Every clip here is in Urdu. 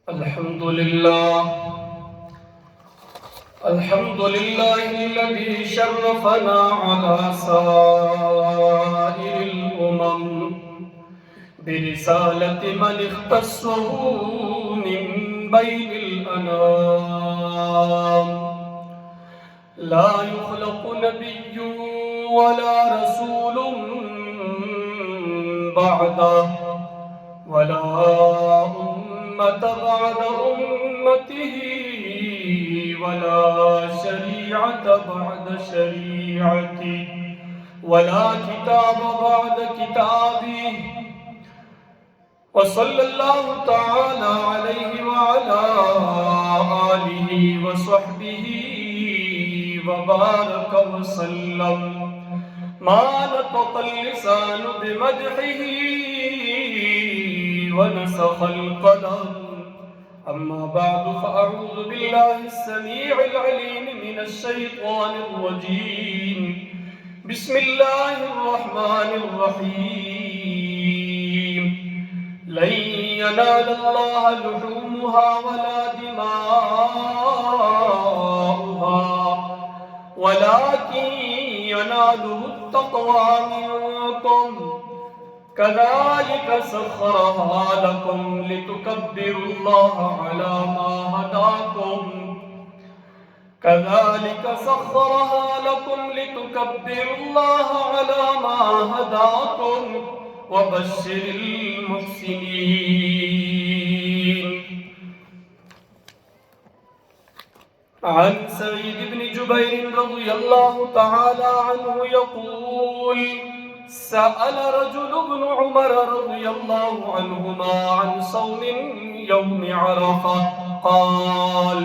الحمد لله الذي شرفنا على سائر الأمم برسالة من اختصه من بين الأنام. لا يخلق نبي ولا رسول بعده ولا أمة بعد أمته ولا شريعة بعد شريعته ولا كتاب بعد كتابه. وصلى الله تعالى عليه وعلى آله وصحبه وبارك وسلم. ما نطق اللسان بمدحه ونسخ القلم. أما بعد فأعوذ بالله السميع العليم من الشيطان الرجيم. بسم الله الرحمن الرحيم. لن ينال الله لحومها ولا دماؤها ولكن يناله التقوى منكم. كذلك سخرها لكم لتكبروا الله على ما هداكم. كذلك سخرها لكم لتكبروا الله على ما هداكم وبشر المحسنين. عن سعيد بن جبير رضي الله تعالى عنه يقول: سأل رجل ابن عمر رضي الله عنهما عن صوم يوم عرفة قال: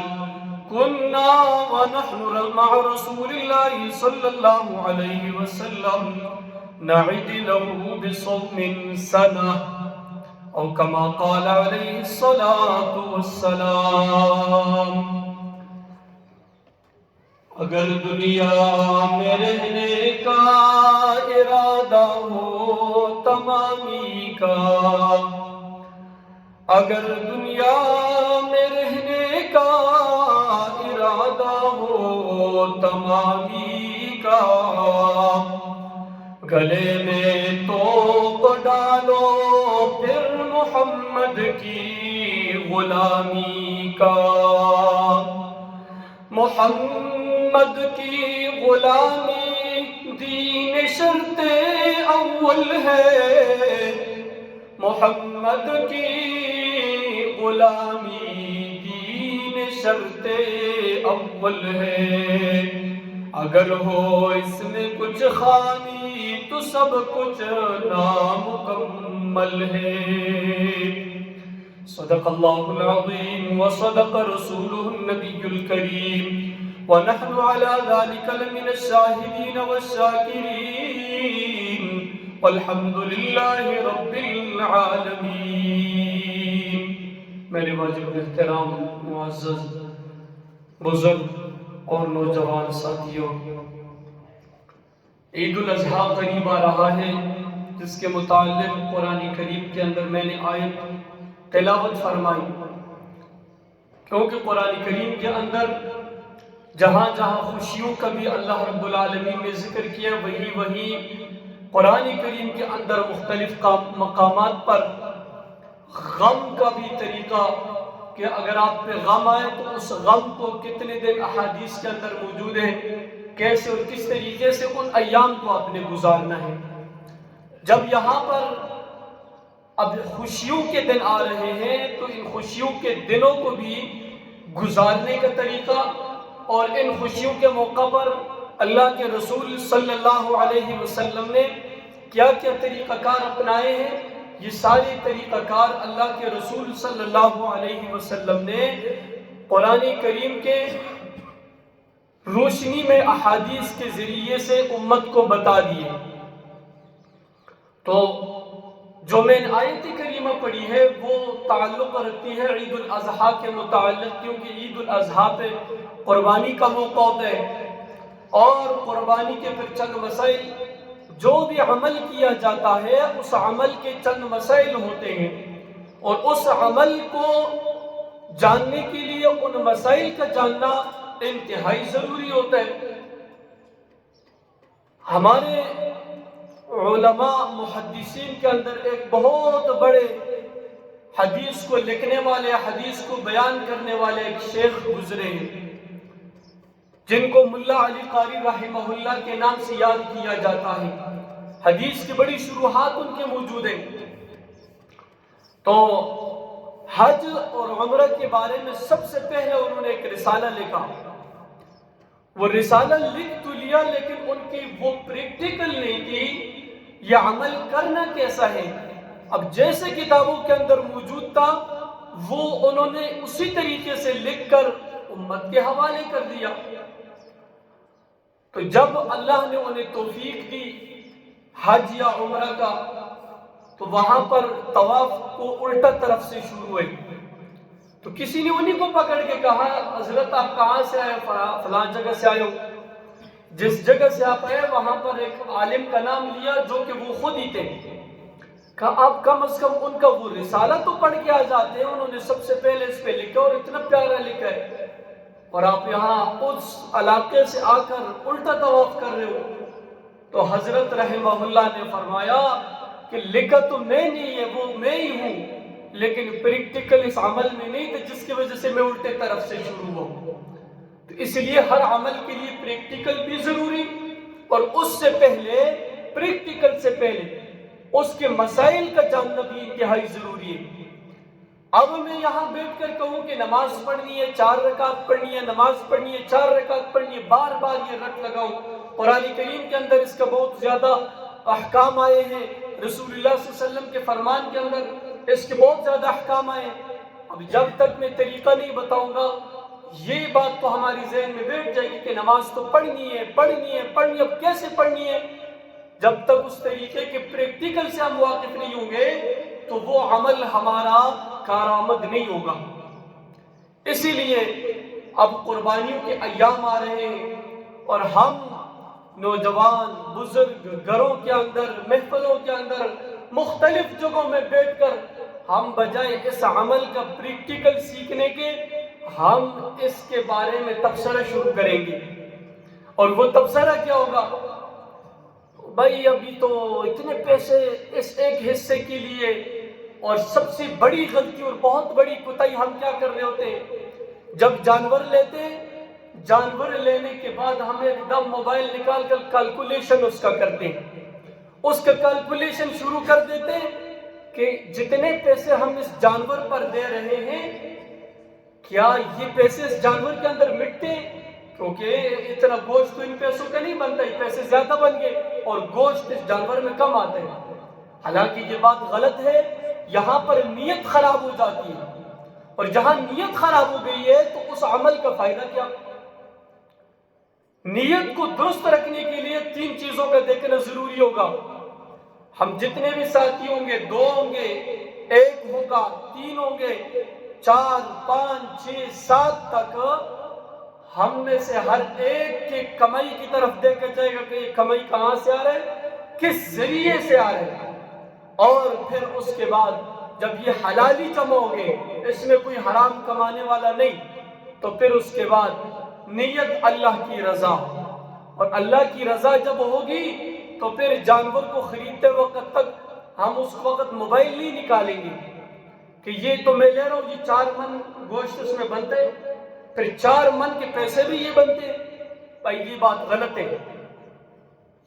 كنا ونحن مع رسول الله صلى الله عليه وسلم نعد له بصوم سنة أو كما قال عليه الصلاة والسلام. اگر دنیا میں رہنے کا ارادہ ہو تمامی کا، اگر دنیا میں رہنے کا ارادہ ہو تمامی کا، گلے میں توپ ڈالو پھر محمد کی غلامی کا. محمد کی غلامی دین شرط اول ہے. محمد کی غلامی دین شرط اول ہے. اگر ہو اس میں کچھ خامی تو سب کچھ نامکمل ہے. صدق اللہ العظیم وصدق رسوله النبی الکریم ونحن على ذلك لمن الشاہدین والشاکرین والحمد للہ رب العالمین. میرے واجب احترام معزز بزرگ اور نوجوان ساتھیوں، عید الاضحیٰ قریب آ رہا ہے، جس کے متعلق قرآن کریم کے اندر میں نے آیت تلاوت فرمائی، کیونکہ قرآن کریم کے اندر جہاں جہاں خوشیوں کا بھی اللہ رب العالمین نے ذکر کیا، وہی قرآن کریم کے اندر مختلف مقامات پر غم کا بھی طریقہ، کہ اگر آپ پہ غم آئے تو اس غم کو کتنے دن احادیث کے اندر موجود ہے، کیسے اور کس طریقے سے ان ایام کو آپ نے گزارنا ہے. جب یہاں پر اب خوشیوں کے دن آ رہے ہیں تو ان خوشیوں کے دنوں کو بھی گزارنے کا طریقہ اور ان خوشیوں کے موقع پر اللہ کے رسول صلی اللہ علیہ وسلم نے کیا کیا طریقہ کار اپنائے ہیں، یہ سارے طریقہ کار اللہ کے رسول صلی اللہ علیہ وسلم نے قرآن کریم کے روشنی میں احادیث کے ذریعے سے امت کو بتا دیے. تو جو میں نے آیت کریمہ پڑھی ہے وہ تعلق رکھتی ہے عید الاضحیٰ کے متعلق، کیونکہ عید الاضحیٰ پہ قربانی کا موقع ہوتا ہے، اور قربانی کے پھر چند مسائل جو بھی عمل کیا جاتا ہے اس عمل کے چند مسائل ہوتے ہیں، اور اس عمل کو جاننے کے لیے ان مسائل کا جاننا انتہائی ضروری ہوتا ہے۔ ہمارے علماء محدثین کے اندر ایک بہت بڑے حدیث کو لکھنے والے، حدیث کو بیان کرنے والے ایک شیخ گزرے ہیں، جن کو ملا علی قاری رحمہ اللہ کے نام سے یاد کیا جاتا ہے۔ حدیث کی بڑی شروحات ان کے موجود ہیں۔ تو حج اور عمرہ کے بارے میں سب سے پہلے انہوں نے ایک رسالہ لکھا۔ وہ رسالہ لکھ تو لیا، لیکن ان کی وہ پریکٹیکل نہیں تھی، یہ عمل کرنا کیسا ہے۔ اب جیسے کتابوں کے اندر موجود تھا وہ انہوں نے اسی طریقے سے لکھ کر امت کے حوالے کر دیا۔ تو جب اللہ نے انہیں توفیق دی حج یا عمرہ کا، تو وہاں پر طواف کو الٹا طرف سے شروع ہوئے۔ تو کسی نے انہیں کو پکڑ کے کہا، حضرت آپ کہاں سے آئے؟ فلاں جگہ سے آئے ہو۔ جس جگہ سے آپ آئے وہاں پر ایک عالم کا نام لیا جو کہ وہ خود ہی تھے۔ کہا آپ کم از کم ان کا وہ رسالہ تو پڑھ کے آ جاتے ہیں، انہوں نے سب سے پہلے اس پہ لکھا اور اتنا پیارا لکھا ہے، اور آپ یہاں اس علاقے سے آ کر الٹا طواف کر رہے ہو۔ تو حضرت رحمہ اللہ نے فرمایا کہ لکھا تو میں نہیں ہے، وہ میں ہی ہوں، لیکن پریکٹیکل اس عمل میں نہیں تھا، جس کی وجہ سے میں الٹے طرف سے شروع ہوں۔ تو اس لیے ہر عمل کے لیے پریکٹیکل بھی ضروری، اور اس سے پہلے پریکٹیکل سے پہلے اس کے مسائل کا جاننا بھی انتہائی ضروری ہے۔ اب میں یہاں بیٹھ کر کہوں کہ نماز پڑھنی ہے، 4 رکعت پڑھنی ہے، نماز پڑھنی ہے، 4 رکعت پڑھنی ہے، بار بار یہ رٹ لگاؤں۔ قرآن کریم کے اندر اس کا بہت زیادہ احکام آئے ہیں، رسول اللہ صلی اللہ علیہ وسلم کے فرمان کے اندر اس کے بہت زیادہ احکام آئے ہیں۔ اب جب تک میں طریقہ نہیں بتاؤں گا یہ بات تو ہماری ذہن میں بیٹھ جائے گی کہ نماز تو پڑھنی ہے پڑھنی ہے پڑھنی ہے۔ اب کیسے پڑھنی ہے؟ جب تک اس طریقے کے پریکٹیکل سے ہم واقف نہیں ہوں گے تو وہ عمل ہمارا کارآمد نہیں ہوگا۔ اسی لیے اب قربانیوں کے ایام آ رہے ہیں، اور ہم نوجوان بزرگ گھروں کے اندر، محفلوں کے اندر، مختلف جگہوں میں بیٹھ کر ہم بجائے اس عمل کا پریکٹیکل سیکھنے کے، ہم اس کے بارے میں تبصرہ شروع کریں گے۔ اور وہ تبصرہ کیا ہوگا؟ بھائی ابھی تو اتنے پیسے اس ایک حصے کے لیے، اور سب سے بڑی غلطی اور بہت بڑی کوتاہی ہم کیا کر رہے ہوتے ہیں؟ جب جانور لیتے ہیں، جانور لینے کے بعد ہم ایک دم موبائل نکال کر کیلکولیشن اس کا کرتے ہیں، اس کا کیلکولیشن شروع کر دیتے ہیں کہ جتنے پیسے ہم اس جانور پر دے رہے ہیں، کیا یہ پیسے اس جانور کے اندر مٹتے ہیں؟ کیونکہ اتنا گوشت تو ان پیسوں کا نہیں بنتا، یہ پیسے زیادہ بن گئے اور گوشت اس جانور میں کم آتے ہیں۔ حالانکہ یہ بات غلط ہے، یہاں پر نیت خراب ہو جاتی ہے، اور جہاں نیت خراب ہو گئی ہے تو اس عمل کا فائدہ کیا؟ نیت کو درست رکھنے کے لیے 3 چیزوں کا دیکھنا ضروری ہوگا۔ ہم جتنے بھی ساتھی ہوں گے، 2 ہوں گے، 1 ہوگا، 3 ہوں گے، 4 5 6 7 تک ہم میں سے ہر ایک کے کمائی کی طرف دیکھا جائے گا کہ یہ کمائی کہاں سے آ رہا ہے، کس ذریعے سے آ رہا ہے۔ اور پھر اس کے بعد جب یہ حلالی جمع ہو گئے، اس میں کوئی حرام کمانے والا نہیں، تو پھر اس کے بعد نیت اللہ کی رضا، اور اللہ کی رضا جب ہوگی تو پھر جانور کو خریدتے وقت تک ہم اس وقت موبائل نہیں نکالیں گے کہ یہ تو میں لے رہا ہوں، یہ 4 من گوشت اس میں بنتا ہے، پھر 4 من کے پیسے بھی یہ بنتے ہیں۔ بھائی یہ بات غلط ہے،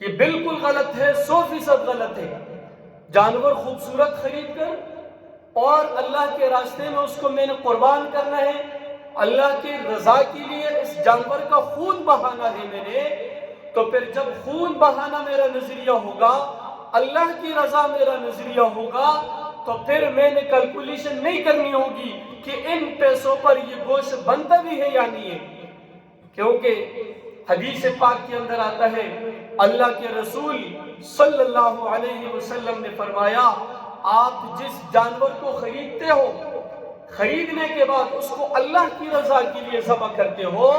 یہ بالکل غلط ہے، 100% غلط ہے۔ جانور خوبصورت خرید کر اور اللہ کے راستے میں اس کو میں نے قربان کرنا ہے، اللہ کی رضا کے لیے اس جانور کا خون بہانا ہے میں نے، تو پھر جب خون بہانا میرا نظریہ ہوگا، اللہ کی رضا میرا نظریہ ہوگا، تو پھر میں نے کیلکولیشن نہیں کرنی ہوگی کہ ان پیسوں پر یہ گوشت بنتا بھی ہے یا نہیں ہے۔ کیونکہ حدیث پاک کے اندر آتا ہے، اللہ کے رسول صلی اللہ علیہ وسلم نے فرمایا، آپ جس جانور کو خریدتے ہو، خریدنے کے بعد اس کو اللہ کی رضا کے لیے ذبح کرتے ہو،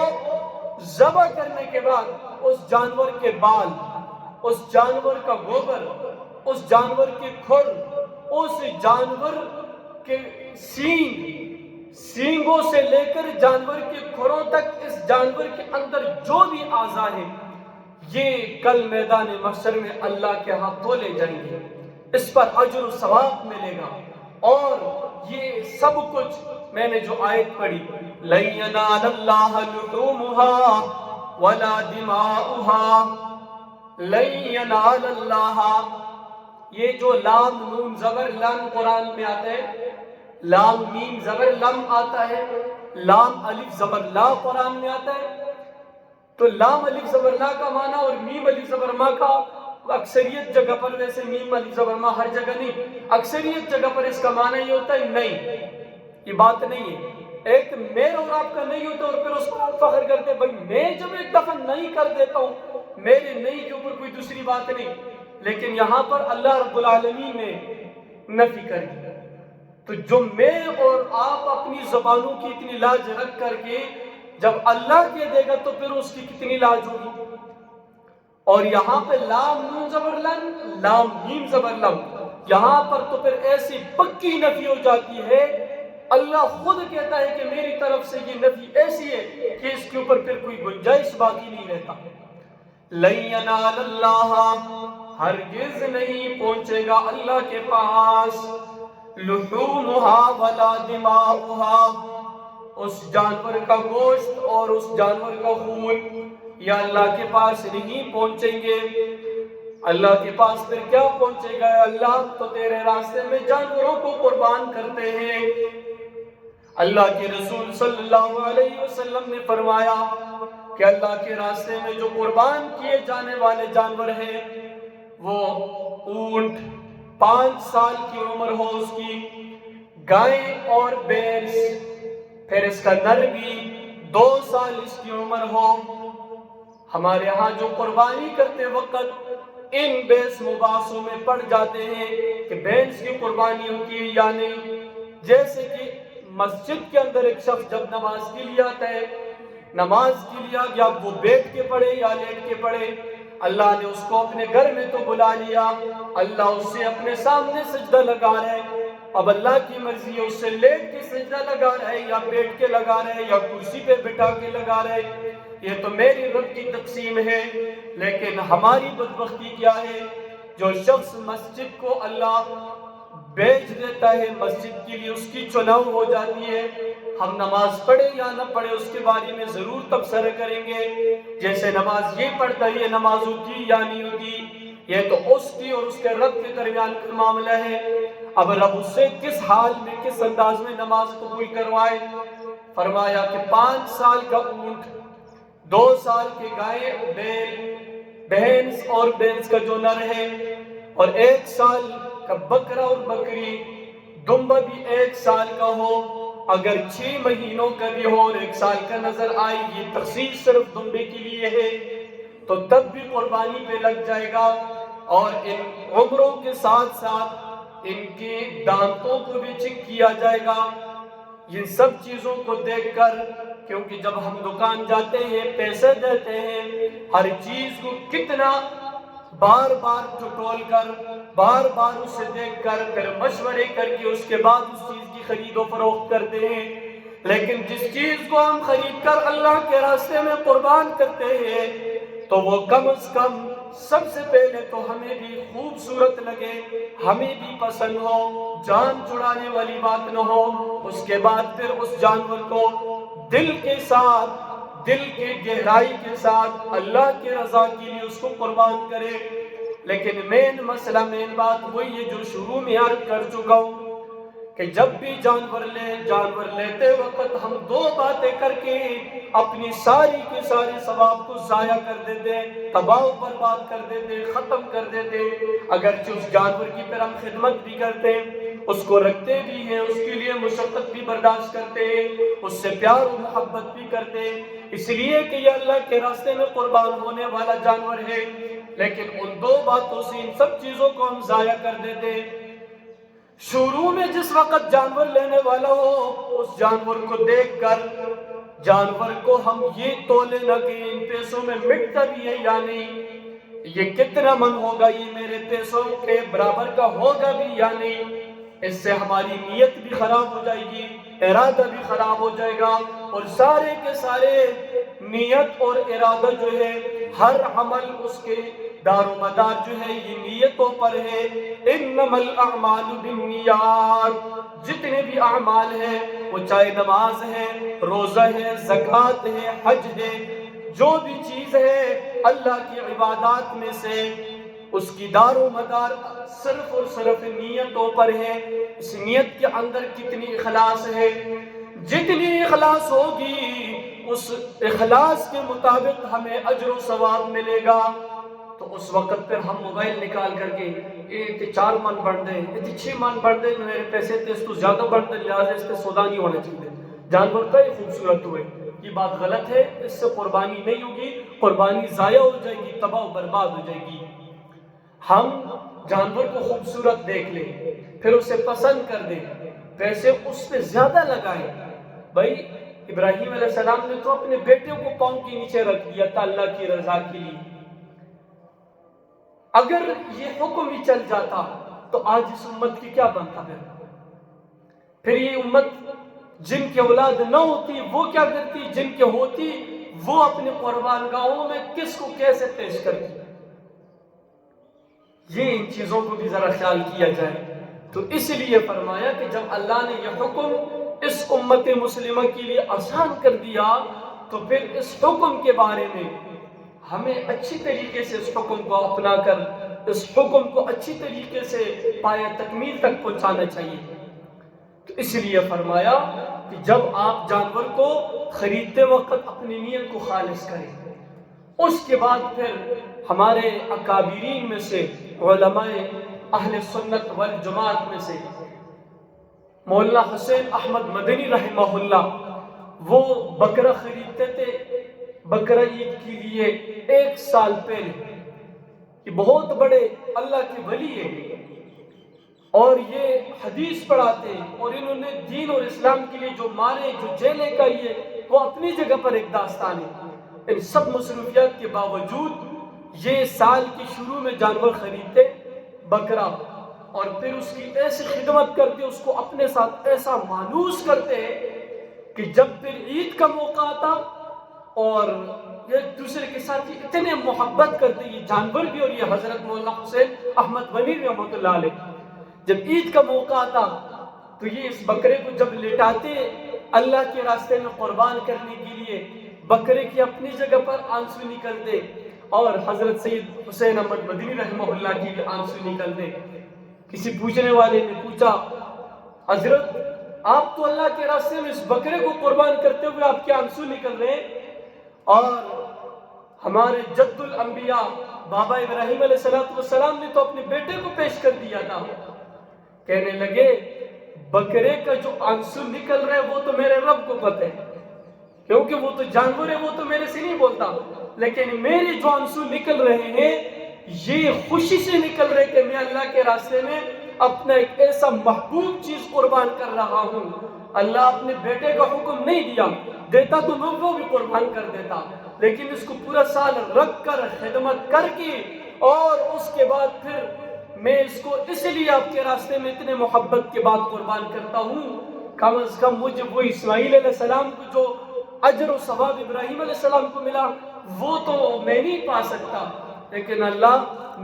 ذبح کرنے کے بعد اس جانور کے بال، اس جانور کا گوبر، اس جانور کے کھر، اس جانور کے سینگوں سے لے کر جانور کے کھروں تک اس جانور کے اندر جو بھی اعضاء ہیں یہ کل میدان محشر میں اللہ کے ہاں تولے جائیں گے، اس پر اجر و ثواب ملے گا۔ اور یہ سب کچھ میں نے جو آیت پڑھی لَن يَنَالَ اللَّهَ لُحُومُهَا وَلَا دِمَاؤُهَا، لَن يَنَالَ اللَّهَ، یہ جو لام نون زبر لام قرآن میں آتا ہے، لام میم زبر لم آتا ہے، لام الف زبر لا قرآن میں آتا ہے، تو لام الف زبر لا کا معنی اور میم الف زبر ما کا اکثریت جگہ پر، ویسے میم الف زبر ما ہر جگہ نہیں، اکثریت جگہ پر اس کا معنی یہ ہوتا ہے نہیں، یہ بات نہیں ہے۔ ایک میرا اور آپ کا نہیں ہوتا اور پھر اس پر آپ فخر کرتے ہیں، بھائی میں جب ایک دفعہ نہیں کر دیتا ہوں میرے نہیں کے اوپر کوئی دوسری بات نہیں، لیکن یہاں پر اللہ رب العالمین نے نفی کر دی۔ تو جو میں اور آپ اپنی زبانوں کی اتنی لاج رکھ کر کے جب اللہ کہہ دے گا تو پھر اس کی کتنی لاج ہوگی۔ اور یہاں پہ لام نون زبر لن، لام میم زبر لم، یہاں پر تو پھر ایسی پکی نفی ہو جاتی ہے، اللہ خود کہتا ہے کہ میری طرف سے یہ نفی ایسی ہے کہ اس کے اوپر پھر کوئی گنجائش باقی نہیں رہتا۔ لَن يَنَالَ اللَّهَ، ہرگز نہیں پہنچے گا اللہ کے پاس، لُحُومُهَا وَلَا دِمَاؤُهَا، اس جانور کا گوشت اور اس جانور کا خون یا اللہ کے پاس نہیں پہنچیں گے۔ اللہ کے پاس پھر کیا پہنچے گا؟ اللہ تو تیرے راستے میں جانوروں کو قربان کرتے ہیں۔ اللہ کے رسول صلی اللہ علیہ وسلم نے فرمایا کہ اللہ کے راستے میں جو قربان کیے جانے والے جانور ہیں وہ اونٹ 5 سال کی عمر ہو اس کی، گائے اور بھینس، پھر اس کا نر بھی 2 سال اس کی عمر ہو۔ ہمارے ہاں جو قربانی کرتے وقت ان بیس مباحثوں میں پڑ جاتے ہیں کہ بھینس کی قربانی ہوتی ہے یا نہیں، جیسے کہ مسجد کے اندر ایک شخص جب نماز کے لیے آتا ہے، نماز کے لیے یا وہ بیٹھ کے پڑھے یا لیٹ کے پڑھے، اللہ نے اس کو اپنے گھر میں تو بلا لیا، اللہ اس سے اپنے سامنے سجدہ لگا رہے، اب اللہ کی مرضی ہے اس سے لیٹ کے سجدہ لگا رہے یا بیٹھ کے لگا رہے یا کرسی پہ بٹھا کے لگا رہے، یہ تو میری رب کی تقسیم ہے۔ لیکن ہماری بدبختی کیا ہے؟ جو شخص مسجد کو اللہ بیچ دیتا ہے، مسجد کے لیے اس کی چناؤ ہو جاتی ہے، ہم نماز پڑھے یا نہ پڑھے اس کے بارے میں ضرور تبصرہ کریں گے، جیسے نماز یہ پڑھتا ہے یہ نماز ہوتی یا نہیں ہوتی، یہ تو اس کی اور اس کے رب کے درمیان کا معاملہ ہے۔ اب رب اس سے کس حال میں کس انداز میں نماز قبول کروائے؟ فرمایا کہ 5 سال کا اونٹ، 2 سال کے گائے بیل بھینس اور بھینس کا جو نر ہے، اور 1 سال کا بکرا اور بکری، دمبا بھی 1 سال کا ہو، اگر 6 مہینوں کا بھی ہو اور 1 سال کا نظر آئے، یہ تخصیص صرف دمبے کے لیے ہے، تو تب بھی قربانی پہ لگ جائے گا۔ اور ان عمروں کے ساتھ ساتھ ان کے دانتوں کو بھی چیک کیا جائے گا، یہ سب چیزوں کو دیکھ کر، کیونکہ جب ہم دکان جاتے ہیں پیسے دیتے ہیں، ہر چیز کو کتنا بار بار ٹٹول کر، بار بار اسے دیکھ کر، پھر مشورے کر کے اس کے بعد اس چیز کی خرید و فروخت کرتے ہیں، لیکن جس چیز کو ہم خرید کر اللہ کے راستے میں قربان کرتے ہیں تو وہ کم از کم سب سے پہلے تو ہمیں بھی خوبصورت لگے، ہمیں بھی پسند ہو، جان چھڑانے والی بات نہ ہو، اس کے بعد پھر اس جانور کو دل کے ساتھ، دل کے گہرائی کے ساتھ اللہ کی رضا کے لیے اس کو قربان کرے۔ لیکن مین مسئلہ، مین بات وہی ہے جو شروع میں عرض کر چکا ہوں کہ جب بھی جانور لیتے وقت ہم 2 باتیں کر کے اپنی ساری کے سارے ثواب کو ضائع کر دیتے، تباہ و برباد کر دیتے، ختم کر دیتے۔ اگرچہ اس جانور کی پھر ہم خدمت بھی کرتے ہیں، اس کو رکھتے بھی ہیں، اس کے لیے مشقت بھی برداشت کرتے ہیں، اس سے پیار و محبت بھی کرتے ہیں، اس لیے کہ یہ اللہ کے راستے میں قربان ہونے والا جانور ہے، لیکن ان 2 باتوں سے ان سب چیزوں کو ہم ضائع کر دیتے ہیں۔ شروع میں جس وقت جانور لینے والا ہو، اس جانور کو دیکھ کر جانور کو ہم یہ تولے نہ کہ ان پیسوں میں مٹتا بھی ہے یا نہیں، یہ کتنا من ہوگا، یہ میرے پیسوں کے برابر کا ہوگا بھی یا نہیں، اس سے ہماری نیت بھی خراب ہو جائے گی۔ ارادہ بھی خراب ہو جائے گا، اور سارے کے سارے نیت اور ارادہ جو ہے، ہر عمل اس کے دار و مدار جو ہے یہ نیتوں پر ہے۔ انما الاعمال بالنیات، جتنے بھی اعمال ہیں وہ چاہے نماز ہے، روزہ ہے، زکوٰۃ ہے، حج ہے، جو بھی چیز ہے اللہ کی عبادات میں سے، اس کی دار و مدار صرف اور صرف نیتوں پر ہے۔ اس نیت کے اندر کتنی اخلاص ہے، جتنی اخلاص ہوگی اس اخلاص کے مطابق ہمیں اجر و ثواب ملے گا۔ تو اس وقت پھر ہم موبائل نکال کر کے یہ 4 من بڑھ دیں، یہ 6 من بڑھ دیں، میرے پیسے تھے اس تو زیادہ بڑھ دیں، لہٰذا اس سے سودا نہیں ہونا چاہیے، جانور کا ہی خوبصورت ہوئے، یہ بات غلط ہے، اس سے قربانی نہیں ہوگی، قربانی ضائع ہو جائے گی، تباہ و برباد ہو جائے گی۔ ہم جانور کو خوبصورت دیکھ لیں، پھر اسے پسند کر دیں، پیسے اس پہ زیادہ لگائیں۔ بھائی ابراہیم علیہ السلام نے تو اپنے بیٹے کو پاؤں کے نیچے رکھ دیا تھا اللہ کی رضا کے لیے۔ اگر یہ حکم ہی چل جاتا تو آج اس امت کی کیا بنتا پھر یہ امت جن کی اولاد نہ ہوتی وہ کیا کرتی، جن کی ہوتی وہ اپنے قربان گاہوں میں کس کو کیسے پیش کرتی۔ یہ ان چیزوں کو بھی ذرا خیال کیا جائے۔ تو اس لیے فرمایا کہ جب اللہ نے یہ حکم اس امت مسلمہ کے لیے آسان کر دیا تو پھر اس حکم کے بارے میں ہمیں اچھی طریقے سے اس حکم کو اپنا کر اس حکم کو اچھی طریقے سے پایہ تکمیل تک پہنچانا چاہیے۔ تو اس لیے فرمایا کہ جب آپ جانور کو خریدتے وقت اپنی نیت کو خالص کریں، اس کے بعد پھر ہمارے اکابرین میں سے علماء اہل سنت والجماعت میں سے مولانا حسین احمد مدنی رحمہ اللہ، وہ بکرا خریدتے تھے بکرا عید کے لیے 1 سال پہلے۔ یہ بہت بڑے اللہ کے ولی ہیں اور یہ حدیث پڑھاتے ہیں، اور انہوں نے دین اور اسلام کے لیے جو مارے، جو جیلیں گئی ہے، وہ اپنی جگہ پر ایک داستان ہے۔ ان سب مصروفیات کے باوجود یہ سال کی شروع میں جانور خریدتے بکرا، اور پھر اس کی ایسی خدمت کرتے، اس کو اپنے ساتھ ایسا مانوس کرتے کہ جب پھر عید کا موقع آتا اور ایک دوسرے کے ساتھ اتنے محبت کرتے، یہ جانور بھی اور یہ حضرت مولانا حسین احمد غنی رحمۃ اللہ علیہ، جب عید کا موقع آتا تو یہ اس بکرے کو جب لٹاتے اللہ کے راستے میں قربان کرنے کے لیے، بکرے کی اپنی جگہ پر آنسو نکلتے اور حضرت سید حسین احمد مدنی رحمہ اللہ کی بھی آنسو نکلتے۔ کسی پوچھنے والے نے پوچھا، حضرت آپ تو اللہ کے راستے میں اس بکرے کو قربان کرتے ہوئے آپ کے آنسو نکل رہے ہیں، اور ہمارے جد الانبیاء بابا ابراہیم علیہ السلام نے تو اپنے بیٹے کو پیش کر دیا تھا۔ کہنے لگے بکرے کا جو آنسو نکل رہا ہے وہ تو میرے رب کو پتہ ہے، کیونکہ وہ تو جانور ہے، وہ تو میرے سے نہیں بولتا، لیکن میرے جو آنسو نکل رہے ہیں یہ خوشی سے نکل رہے کہ میں اللہ کے راستے میں اپنا ایک ایسا محبوب چیز قربان کر رہا ہوں۔ اللہ اپنے بیٹے کا حکم نہیں دیتا تو میں وہ بھی قربان کر دیتا، لیکن اس کو پورا سال رکھ کر خدمت کر کے اور اس کے بعد پھر میں اس کو اس لیے آپ کے راستے میں اتنے محبت کے بعد قربان کرتا ہوں، کم از کم مجھے وہ اسماعیل علیہ السلام کو جو اجر و ثواب ابراہیم علیہ السلام کو ملا وہ تو میں نہیں پا سکتا، لیکن اللہ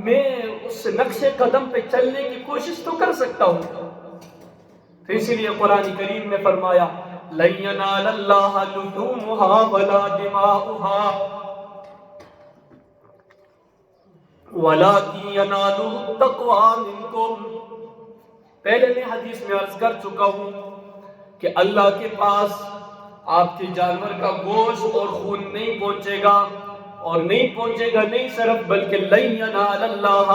میں اس نقش قدم پہ چلنے کی کوشش تو کر سکتا ہوں۔ تو اسی لیے قرآن کریم میں فرمایا لَن يَنَالَ اللَّهَ لُحُومُهَا وَلَا دِمَاؤُهَا وَلَكِنْ يَنَالُهُ التَّقْوَىٰ مِنْكُمْ۔ پہلے میں حدیث میں عرض کر چکا ہوں کہ اللہ کے پاس آپ کے جانور کا گوشت اور خون نہیں پہنچے گا، اور نہیں پہنچے گا نہیں صرف بلکہ لَن يَنَالَ اللَّهَ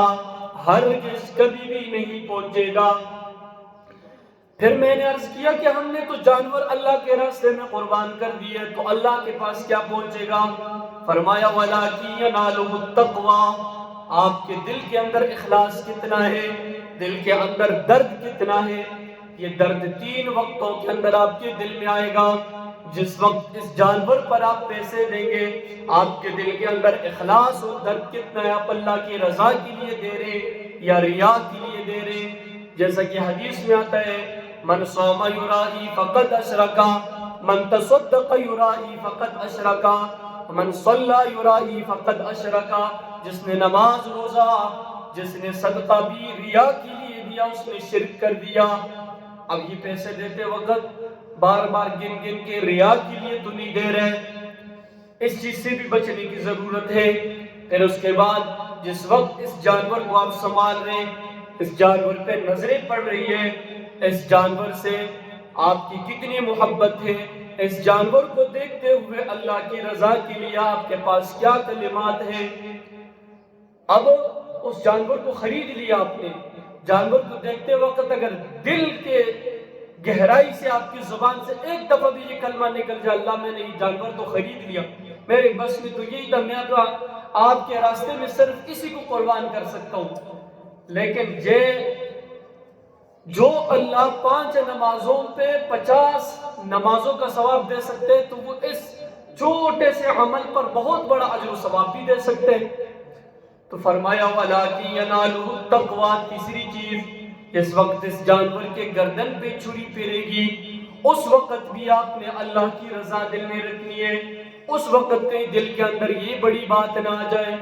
ہرگز کبھی بھی نہیں پہنچے گا۔ پھر میں نے عرض کیا کہ ہم نے تو جانور اللہ کے راستے میں قربان کر دیے تو اللہ کے پاس کیا پہنچے گا؟ فرمایا وَلَكِنْ يَنَالُهُ التَّقْوَىٰ، آپ کے دل کے اندر اخلاص کتنا ہے، دل کے اندر درد کتنا ہے۔ یہ درد 3 وقتوں کے اندر آپ کے دل میں آئے گا۔ جس وقت اس جانور پر آپ پیسے دیں گے آپ کے دل کے اندر اخلاص اور درد کتنا ہے، آپ اللہ کی رضا کے لیے دے رہے یا ریا کے لیے دے رہے؟ جیسا کہ حدیث میں آتا ہے من صام یرائی فقد اشرکا، من تصدق یرائی فقد اشرکا، من صلی یرائی فقد اشرکا، جس نے نماز روزہ، جس نے صدقہ بھی ریا کے لیے دیا، اس نے شرک کر دیا۔ اب یہ پیسے دیتے وقت بار بار گن گن کے ریا کے لیے تو نہیں دے رہے، اس چیز سے بھی بچنے کی ضرورت ہے۔ پھر اس کے بعد جس وقت اس جانور کو آپ سنبھال رہے ہیں، اس جانور پہ نظریں پڑ رہی ہے، اس جانور سے آپ کی کتنی محبت ہے، اس جانور کو دیکھتے ہوئے اللہ کی رضا کے لیے آپ کے پاس کیا کلمات ہیں۔ اب اس جانور کو خرید لیا آپ نے، جانور کو دیکھتے وقت اگر دل کے گہرائی سے آپ کی زبان سے ایک دفعہ بھی یہ کلمہ نکل جائے، اللہ میں نے یہ جانور تو خرید لیا، میرے بس میں تو یہی تھا، میں تو آپ کے راستے میں صرف اسی کو قربان کر سکتا ہوں۔ لیکن جو اللہ 5 نمازوں پہ 50 نمازوں کا ثواب دے سکتے تو وہ اس چھوٹے سے عمل پر بہت بڑا اجر و ثواب بھی دے سکتے۔ تو فرمایا وَلَٰكِن يَنَالُهُ التَّقْوَىٰ، تیسری چیز، اس وقت اس جانور کے گردن پہ چھری پھرے گی، اس وقت بھی آپ نے اللہ کی رضا دل میں رکھنی ہے۔ اس وقت کہیں دل کے اندر یہ بڑی بات نہ آ جائے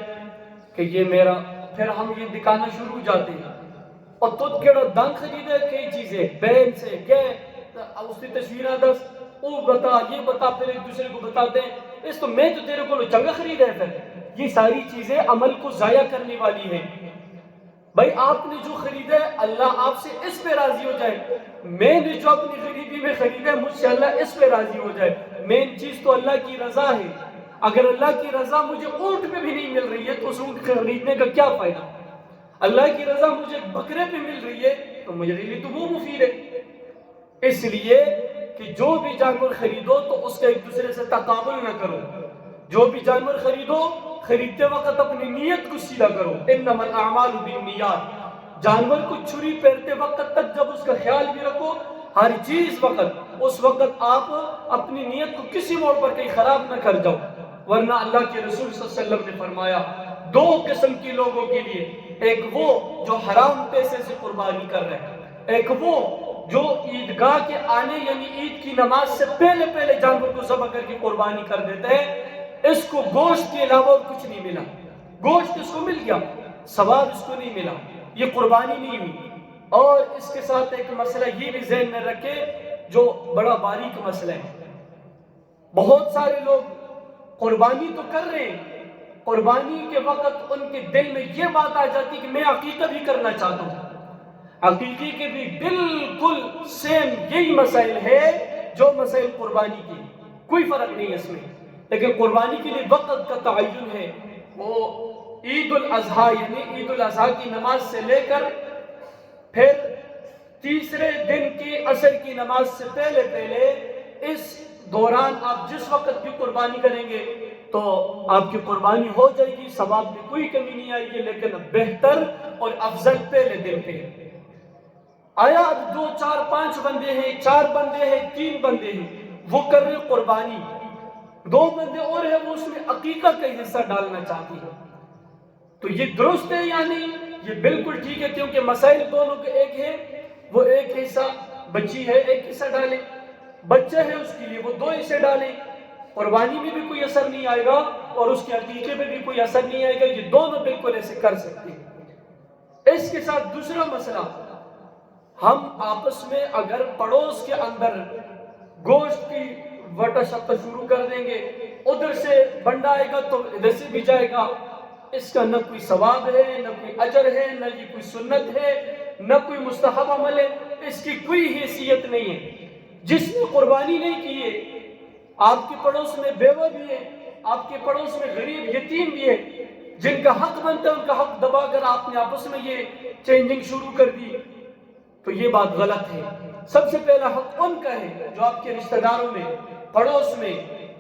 کہ یہ میرا، پھر ہم یہ دکھانا شروع ہو جاتے ہیں اور تُد کیڑا دنگ خریدے کئی چیزیں بین سے گئے، اس کی تصویریں دس او بتا یہ بتا، پھر ایک دوسرے کو بتاتے ہیں اس تو میں تو تیرے کو چنگا خرید ہے۔ پھر یہ ساری چیزیں عمل کو ضائع کرنے والی ہیں۔ بھائی آپ نے جو خریدا ہے اللہ آپ سے اس پہ راضی ہو جائے، میں نے جو اپنی خریدی میں خریدا ہے مجھ سے اللہ اس پہ راضی ہو جائے۔ مین چیز تو اللہ کی رضا ہے۔ اگر اللہ کی رضا مجھے اونٹ پہ بھی نہیں مل رہی ہے تو اس اونٹ خریدنے کا کیا فائدہ؟ اللہ کی رضا مجھے بکرے پہ مل رہی ہے تو مجھے لیے تو وہ مفید ہے۔ اس لیے کہ جو بھی جانور خریدو تو اس کا ایک دوسرے سے تقابل نہ کرو، جو بھی جانور خریدو خریدتے وقت اپنی نیت کو سیدھا کرو، انما الاعمال بالنیات۔ جانور کو چھری پھیرتے وقت تک جب اس کا خیال بھی رکھو، ہر چیز وقت اس وقت آپ اپنی نیت کو کسی موڑ پر کہیں خراب نہ کر جاؤ، ورنہ اللہ کے رسول صلی اللہ علیہ وسلم نے فرمایا 2 قسم کے لوگوں کے لیے، ایک وہ جو حرام پیسے سے قربانی کر رہے ہیں، ایک وہ جو عیدگاہ کے آنے یعنی عید کی نماز سے پہلے پہلے جانور کو ذبح کر کے قربانی کر دیتے ہیں، اس کو گوشت کے علاوہ اور کچھ نہیں ملا، گوشت اس کو مل گیا، ثواب اس کو نہیں ملا، یہ قربانی نہیں ہوئی۔ اور اس کے ساتھ ایک مسئلہ یہ بھی ذہن میں رکھے جو بڑا باریک مسئلہ ہے، بہت سارے لوگ قربانی تو کر رہے ہیں، قربانی کے وقت ان کے دل میں یہ بات آ جاتی کہ میں عقیقہ بھی کرنا چاہتا ہوں۔ عقیقے کے بھی بالکل سیم یہی مسائل ہے جو مسائل قربانی کی، کوئی فرق نہیں ہے اس میں، لیکن قربانی کے لیے وقت کا تعین ہے، وہ عید الاضحیٰ یعنی عید الاضحیٰ کی نماز سے لے کر پھر تیسرے دن کی عصر کی نماز سے پہلے پہلے، اس دوران آپ جس وقت بھی قربانی کریں گے تو آپ کی قربانی ہو جائے گی، ثواب میں کوئی کمی نہیں آئے گی، لیکن بہتر اور افضل پہلے دن پہ۔ آیا اب 2 4 5 بندے ہیں، 4 بندے ہیں، 3 بندے ہیں، وہ کر رہے قربانی، 2 بندے اور ہیں وہ اس میں عقیقہ کا حصہ ڈالنا چاہتے ہیں، تو یہ درست ہے یا نہیں؟ یہ بالکل ٹھیک ہے، کیونکہ مسائل دونوں کے ایک ہے، وہ ایک حصہ بچی ہے ایک حصہ ڈالے، بچہ ہے اس کے لیے وہ 2 حصے ڈالے، قربانی میں بھی کوئی اثر نہیں آئے گا اور اس کے عقیقے میں بھی کوئی اثر نہیں آئے گا، یہ دونوں بالکل ایسے کر سکتے ہیں۔ اس کے ساتھ دوسرا مسئلہ، ہم آپس میں اگر پڑوس کے اندر گوشت کی وٹا شٹا شروع کر دیں گے، ادھر سے بنڈا آئے گا تو ادھر سے بھی جائے گا، اس کا نہ کوئی ثواب ہے، نہ کوئی اجر ہے، نہ یہ کوئی سنت ہے، نہ کوئی مستحب عمل ہے، اس کی کوئی حیثیت نہیں ہے۔ جس نے قربانی نہیں کی ہے، آپ کے پڑوس میں بیوہ بھی ہے، آپ کے پڑوس میں غریب یتیم بھی ہے، جن کا حق بنتا ہے ان کا حق دبا کر آپ نے آپس میں یہ چینجنگ شروع کر دی تو یہ بات غلط ہے۔ سب سے پہلا حق ان کا ہے جو آپ کے رشتہ داروں میں، پڑوس میں،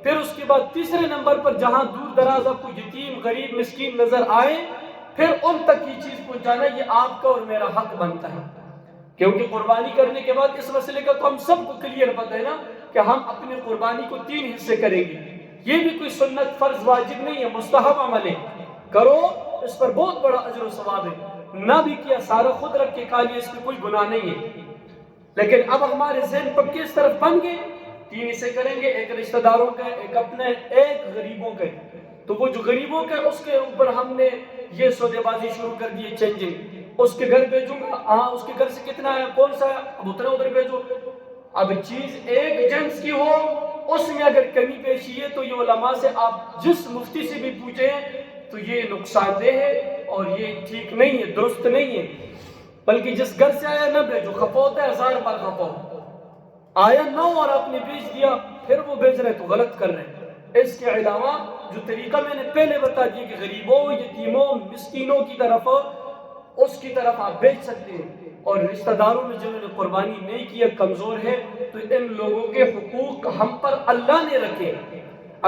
پھر اس کے بعد تیسرے نمبر پر جہاں دور دراز آپ کو یتیم غریب مسکین نظر آئے پھر ان تک یہ چیز پہنچانا، یہ آپ کا اور میرا حق بنتا ہے، کیونکہ قربانی کرنے کے بعد اس مسئلے کا تو ہم سب کو کلیئر پتہ ہے نا کہ ہم اپنی قربانی کو 3 حصے کریں گے، یہ بھی کوئی سنت فرض واجب نہیں ہے، مستحب عمل ہے، کرو اس پر بہت بڑا اجر و ثواب ہے، نہ بھی کیا سارا خود رکھ کے کھا لیا اس میں کوئی گناہ نہیں ہے۔ لیکن اب ہمارے ذہن پکے اس طرف بن گئے، 3 حصے کریں گے، ایک رشتہ داروں کا، ایک اپنے، ایک غریبوں کا۔ تو وہ جو غریبوں کا اس کے اوپر ہم نے یہ سودے بازی شروع کر دی، چینجنگ، اس کے گھر بھیجوں گا، ہاں اس کے گھر سے کتنا ہے، کون سا ہے، اب اتنا ادھر بھیجو۔ اب چیز ایک جنس کی ہو، اس میں اگر کمی پیشی ہے تو یہ علماء سے آپ جس مفتی سے بھی پوچھیں تو یہ نقصان دہ ہے اور یہ ٹھیک نہیں ہے، درست نہیں ہے۔ بلکہ جس گھر سے آیا نہ بھیجو، خفا ہوتا ہے 1000 بار خفا ہو، آیا نہ اور آپ نے بھیج دیا پھر وہ بھیج رہے تو غلط کر رہے ہیں۔ اس کے علاوہ جو طریقہ میں نے پہلے بتا دیا کہ غریبوں، یتیموں، مسکینوں کی طرف، اس کی طرف آپ بیچ سکتے ہیں۔ اور رشتہ داروں میں جنہوں نے قربانی نہیں کی، کمزور ہے، تو ان لوگوں کے حقوق ہم پر اللہ نے رکھے۔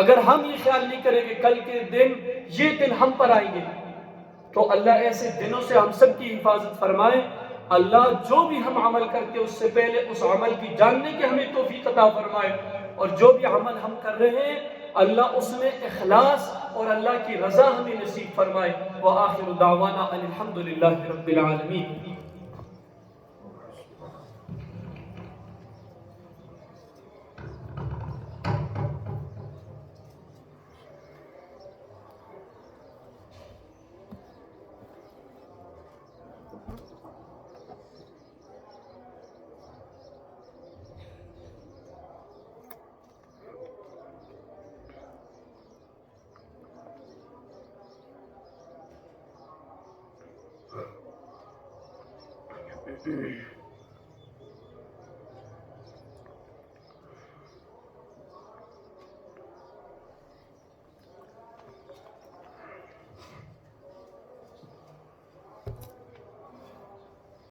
اگر ہم یہ خیال نہیں کریں کہ کل کے دن یہ دن ہم پر آئیں گے، تو اللہ ایسے دنوں سے ہم سب کی حفاظت فرمائے۔ اللہ جو بھی ہم عمل کرتے اس سے پہلے اس عمل کی جاننے کی ہمیں توفیق عطا فرمائے، اور جو بھی عمل ہم کر رہے ہیں اللہ اس میں اخلاص اور اللہ کی رضا ہمیں نصیب فرمائے۔ وآخر دعوانا ان الحمدللہ رب العالمین۔